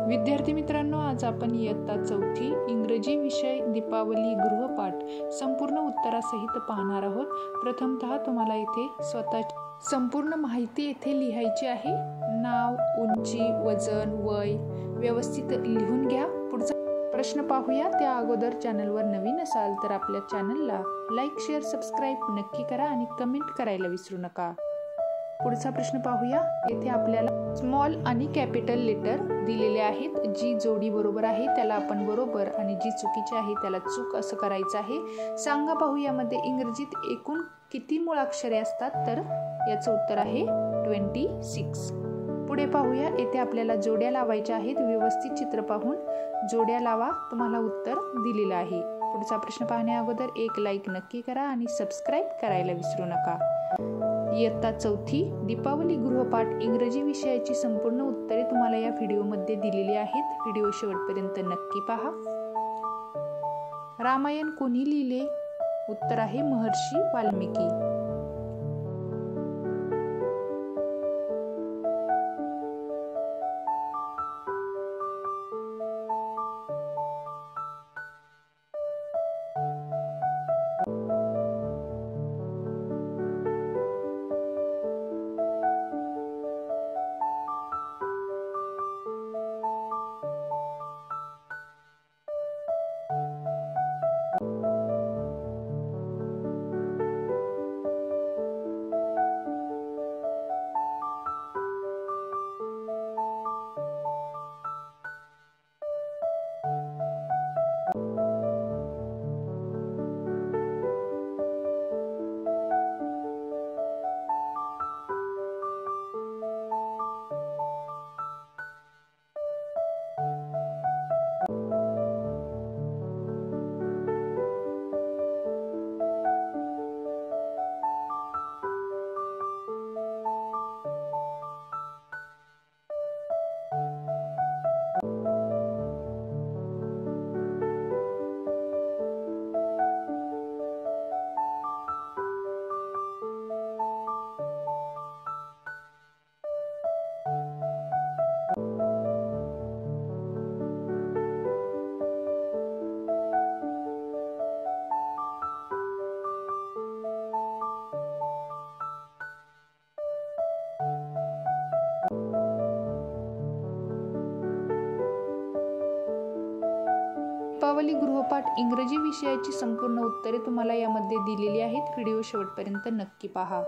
विद्यार्थी मित्रांनो, आज आपण इयत्ता 4थी इंग्रजी विषय दीपावली गृहपाठ संपूर्ण उत्तरासहित पाहणार आहोत। प्रथमतः तुम्हाला इथे स्वतःची संपूर्ण माहिती इथे लिहायची आहे। नाव, उंची, वजन, वय व्यवस्थित लिहून घ्या। पुढचा प्रश्न पाहूया। त्या अगोदर चॅनलवर नवीन असाल तर आपल्या चॅनलला लाईक, शेअर, सबस्क्राइब नक्की करा आणि कमेंट करायला विसरू नका। पुढचा प्रश्न पाहूया। येथे आपल्याला स्मॉल आणि कॅपिटल लेटर दिलेले आहेत। जी जोडी बरोबर आहे त्याला आपण बरोबर आणि जी चुकीची आहे त्याला चूक असं करायचं आहे। सांगा पाहू यामध्ये इंग्रजीत एकूण किती मुळाक्षरे असतात? तर याचं उत्तर आहे 26। पुढे पाहूया। येथे आपल्याला जोड्या लावायच्या आहेत। व्यवस्थित चित्र पाहून जोड्या लावा। तुम्हाला उत्तर दिलेलं आहे। पुढचा प्रश्न पाहण्या अगोदर एक लाईक नक्की करा आणि सबस्क्राइब करायला विसरू नका। इयत्ता 4थी दीपावली गृहपाठ इंग्रजी विषयाची संपूर्ण उत्तरे तुम्हाला या व्हिडिओमध्ये दिलेली आहेत। व्हिडिओ शेवटपर्यंत नक्की पहा। रामायण कोणी लिहिले? उत्तर आहे महर्षी वाल्मिकी। दीपावली गृहपाठ इंग्रजी विषयाची संपूर्ण उत्तरे तुम्हाला यामध्ये दिलेली आहेत। व्हिडिओ शेवटपर्यंत नक्की पहा।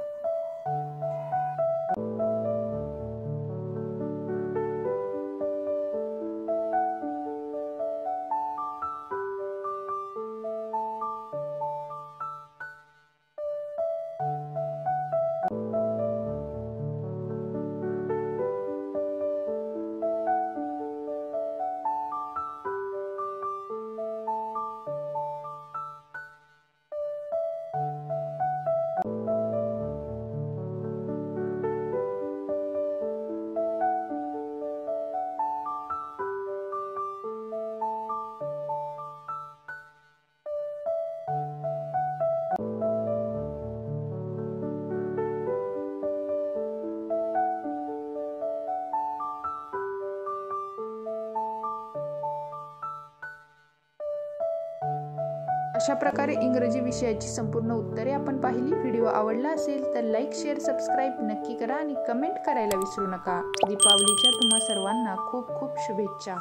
अशा प्रकारे इंग्रजी विषयाची संपूर्ण उत्तरे आपण पाहिली। व्हिडिओ आवडला असेल तर लाईक, शेअर, सबस्क्राइब नक्की करा आणि कमेंट करायला विसरू नका। दीपावलीच्या तुम्हा सर्वांना खूप खूप शुभेच्छा।